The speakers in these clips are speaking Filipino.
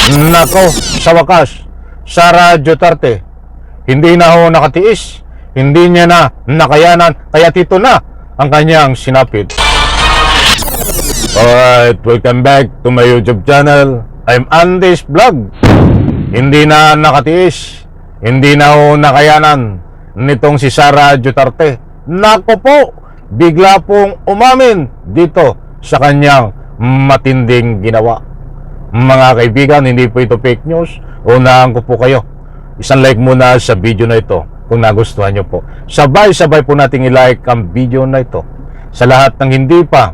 Nako, sa wakas, Sara Duterte, hindi na ho nakatiis, hindi niya na nakayanan, kaya tito na ang kanyang sinapit. Alright, welcome back to my YouTube channel. I'm Andy's Vlog. Hindi na nakatiis, hindi na ho nakayanan nitong si Sara Duterte. Nako po, bigla pong umamin dito sa kanyang matinding ginawa. Mga kaibigan, hindi po ito fake news. Unahan ko po kayo. Isang like muna sa video na ito kung nagustuhan nyo po. Sabay-sabay po nating i-like ang video na ito. Sa lahat ng hindi pa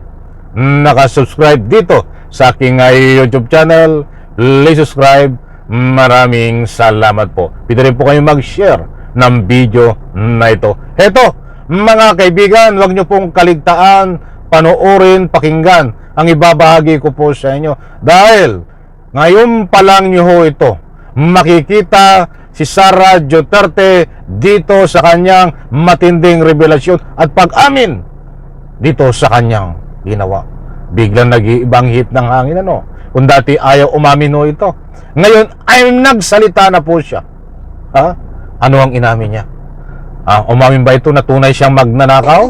nakasubscribe dito sa aking YouTube channel, please subscribe. Maraming salamat po. Pwede rin po kayong mag-share ng video na ito. Heto, mga kaibigan, huwag nyo pong kaligtaan, panoorin, pakinggan ang ibabahagi ko po sa inyo. Dahil ngayon pa lang nyo ho ito, makikita si Sara Duterte dito sa kanyang matinding revelasyon at pag-amin dito sa kanyang ginawa. Biglang nag-iibang hit ng hangin, ano? Kung dati ayaw umamin ho ito, ngayon ay nagsalita na po siya. Ha? Ano ang inamin niya? Umamin ba ito na tunay siyang magnanakaw?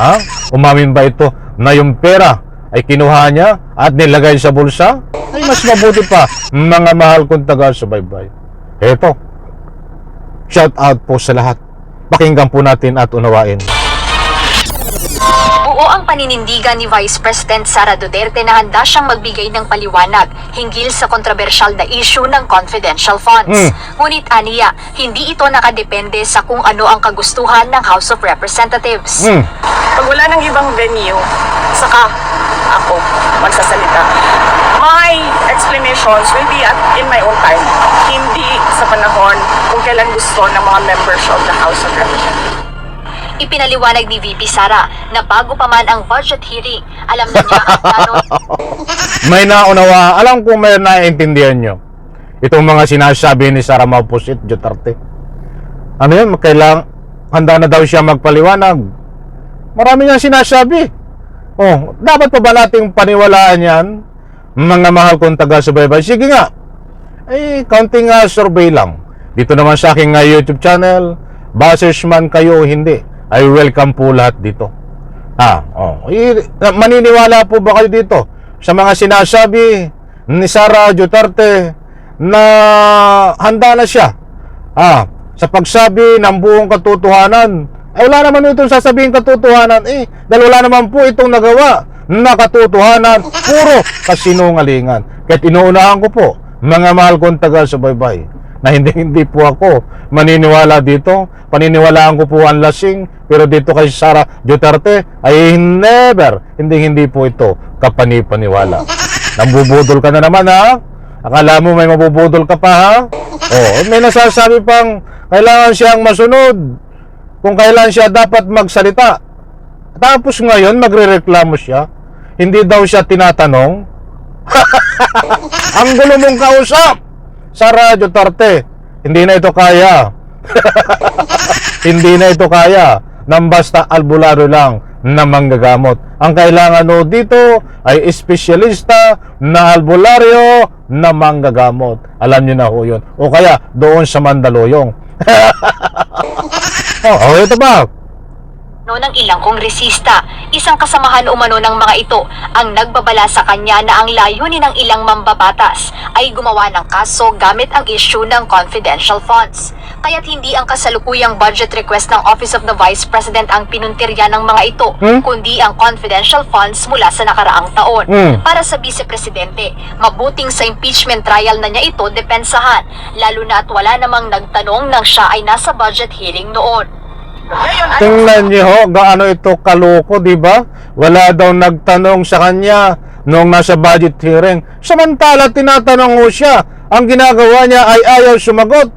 Ha? Umamin ba ito na yung pera ay kinuha niya at nilagay sa bulsa? Ay mas mabuti pa, mga mahal kong taga-subaybay. Eto, shout out po sa lahat. Pakinggan po natin at unawain. Buo ang paninindigan ni Vice President Sara Duterte na handa siyang magbigay ng paliwanag hinggil sa kontrobersyal na issue ng confidential funds. Ngunit aniya, hindi ito nakadepende sa kung ano ang kagustuhan ng House of Representatives. Pag wala ng ibang venue, saka ako magsasalita. My explanations will be in my own time. Hindi sa panahon kung kailan gusto ng mga members of the House of Representatives. Ipinaliwanag ni VP Sara na bago pa man ang budget hearing, alam na niya ang plano. May naunawa, alam kong may naiintindihan nyo itong mga sinasabi ni Sara Maupusit Duterte. Ano yun? Kailang handa na daw siya magpaliwanag. Marami niyang sinasabi. Oh, dapat pa ba nating paniwalaan yan? Mga mahal kong taga-subaybay. Sige nga. Eh, counting survey lang. Dito naman sa aking YouTube channel, basers man kayo o hindi, I welcome po lahat dito. Maniniwala po ba kayo dito sa mga sinasabi ni Sara Duterte na handa na siya sa pagsabi ng buong katotohanan? Ay wala naman itong sasabihin katotohanan dahil wala naman po itong nagawa na katotohanan, puro kasinungalingan. Kahit inuunahan ko po, mga mahal kong taga-subaybay, na hindi po ako maniniwala dito. Paniniwalaan ko po ang lasing, pero dito kay Sara Duterte ay hindi po ito kapani-paniwala. Nambubudol ka na naman, ha? Akala mo may mabubudol ka pa, ha? May nasasabi pang kailangan siyang masunod kung kailan siya dapat magsalita. Tapos ngayon magrereklamo siya, hindi daw siya tinatanong. Ang gulo mong kausap, Sara Duterte. Hindi na ito kaya. Hindi na ito kaya nang basta albularyo lang na manggagamot. Ang kailangan dito ay espesyalista na albularyo na manggagamot. Alam niyo na ho yun. O kaya doon sa Mandaluyong. Ito ba? Ng ilang kongresista, isang kasamahan umano ng mga ito ang nagbabala sa kanya na ang layunin ng ilang mambabatas ay gumawa ng kaso gamit ang issue ng confidential funds. Kaya't hindi ang kasalukuyang budget request ng Office of the Vice President ang pinuntirya ng mga ito, kundi ang confidential funds mula sa nakaraang taon. Para sa Vice Presidente, mabuting sa impeachment trial na niya ito depensahan, lalo na at wala namang nagtanong nang siya ay nasa budget hearing noon. Tingnan niyo ho, gaano ito kaloko, di ba? Wala daw nagtanong sa kanya nung nasa budget hearing. Samantala, tinatanong ho siya. Ang ginagawa niya ay ayaw sumagot.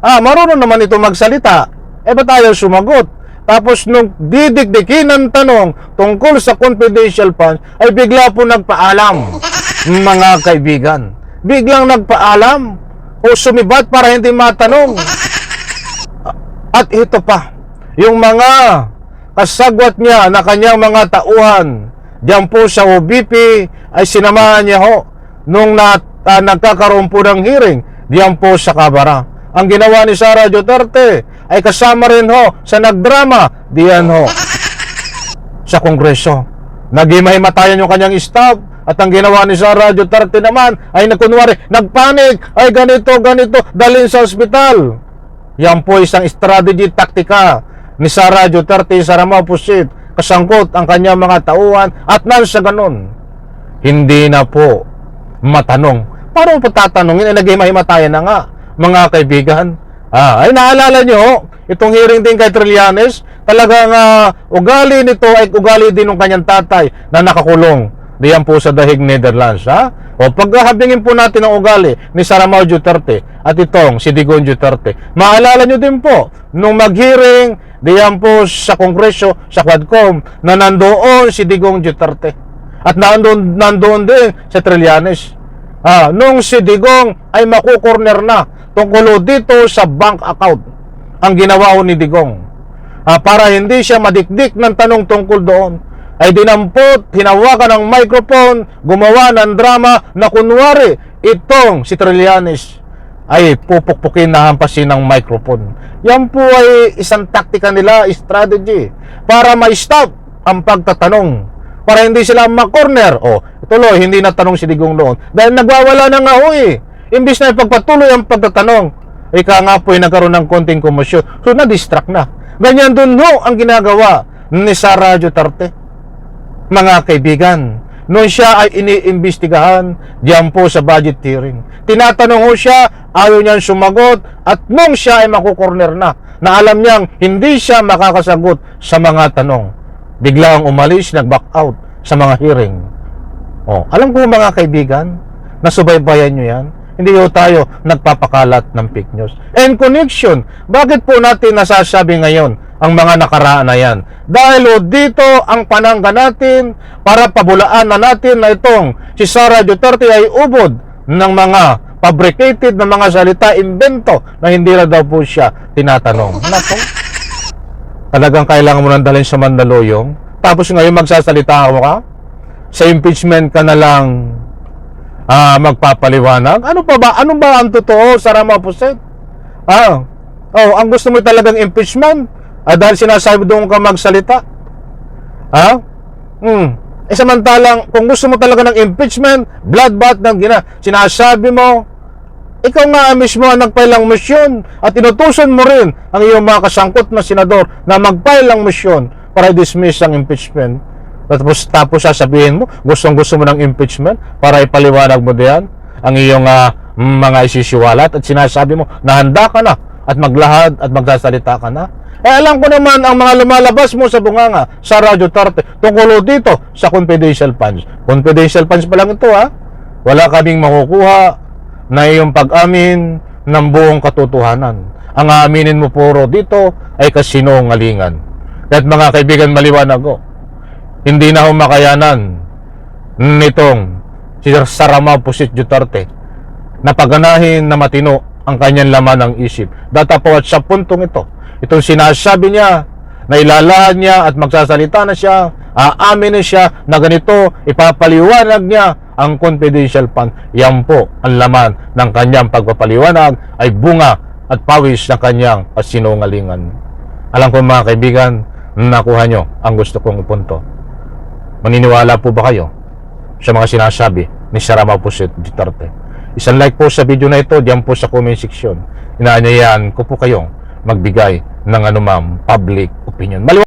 Marunong naman ito magsalita. Ba't ayaw sumagot? Tapos nung didikdikin ng tanong tungkol sa confidential funds, ay bigla po nagpaalam. Mga kaibigan, biglang nagpaalam o sumibat para hindi matanong. At ito pa, yung mga kasagwat niya na kanyang mga tauhan diyan po sa OBP ay sinamahan niya ho nung nagkakaroon po ng hearing diyan po sa Kamara. Ang ginawa ni Sara Duterte ay kasama rin ho sa nagdrama diyan ho sa Kongreso. Nagimay-matayan yung kanyang staff at ang ginawa ni Sara Duterte naman ay nagpanik, ay ganito, dalhin sa ospital. Yan po isang strategy, taktika ni Sara Duterte sa Saramago Pusit. Kasangkot ang kanyang mga tauhan at nang sa ganun, hindi na po matanong. Paano po tatanungin? Ay nagimay-matayan na nga, mga kaibigan. Ay naalala nyo, itong hearing din kay Trillanes, talagang ugali nito ay ugali din ng kanyang tatay na nakakulong diyan po sa Dahig, Netherlands. O paghahabingin po natin ang ugali ni Saramago Duterte at itong si Digong Duterte. Maalala nyo din po, nung mag-hearing diyan po sa Kongreso, sa Quadcom, na nandoon si Digong Duterte. At nandoon din si Trillanes. Nung si Digong ay makukorner na tungkol dito sa bank account, ang ginawa ho ni Digong, para hindi siya madikdik ng tanong tungkol doon, ay dinampot, hinawakan ng microphone, gumawa ng drama na kunwari itong si Trillanes ay pupukpukin na hampasin ng microphone. Yan po ay isang taktika nila, strategy, para ma-stop ang pagtatanong, para hindi sila ma-corner. Tuloy, hindi natanong si Digong noon dahil nagwawala na nga ho imbis na ipagpatuloy ang pagtatanong, ika nga po ay nagkaroon ng konting komosyon, so na-distract na. Ganyan dun ho ang ginagawa ni Sara Duterte. Mga kaibigan, noon siya ay iniimbestigahan diyan po sa budget hearing, tinatanong ho siya, ayaw niyang sumagot, at nung siya ay makukorner na alam niyang hindi siya makakasagot sa mga tanong, biglang umalis, nag-back out sa mga hearing. Alam ko mga kaibigan, nasubaybayan nyo yan. Hindi ho tayo nagpapakalat ng fake news. And connection, bakit po natin nasasabi ngayon ang mga nakaraan na yan? Dahil dito ang panangga natin para pabulaan na natin na itong si Sara Duterte ay ubod ng mga fabricated na mga salita, invento, na hindi na daw po siya tinatanong. Nako, talagang kailangan mo nang dalhin sa Mandaluyong, tapos ngayon magsasalita ka? Sa impeachment ka na lang magpapaliwanag? Ano pa ba? Ano ba ang totoo, Saramago Pusit? Ang gusto mo talagang impeachment? Dahil sinasabi doon ka magsalita? Samantalang, kung gusto mo talaga ng impeachment, bloodbath ng sinasabi mo, ikaw nga mismo ang nagpailang motion at inutusan mo rin ang iyong mga kasangkot na senador na magpailang motion para dismiss ang impeachment. Tapos sasabihin mo, gustong-gusto mo ng impeachment para ipaliwanag mo diyan ang iyong mga isisiwalat at sinasabi mo na handa ka na at maglahad at magsasalita ka na. Alam ko naman ang mga lumalabas mo sa bunganga, Sara Duterte, tungkol dito sa confidential funds. Confidential funds pa lang ito Wala kaming makukuha na iyong pag-amin ng buong katotohanan. Ang aaminin mo puro dito ay kasinungalingan. At mga kaibigan, maliwanag ko, hindi na makayanan nitong si Saramago Pusit Duterte na paganahin na matino ang kanyang laman ng isip. Datapawat sa puntong ito, itong sinasabi niya na ilalahan niya at magsasalita na siya, aaminin siya na ganito, ipapaliwanag niya ang confidential fund. Yan po ang laman ng kanyang pagpapaliwanag ay bunga at pawis ng kanyang kasinungalingan. Alam ko mga kaibigan, nakuha nyo ang gusto kong ipunto. Maniniwala po ba kayo sa mga sinasabi ni Saramago Pusit Duterte? Isang like po sa video na ito, diyan po sa comment section. Inaanyayahan ko po kayong magbigay ng anumang public opinion.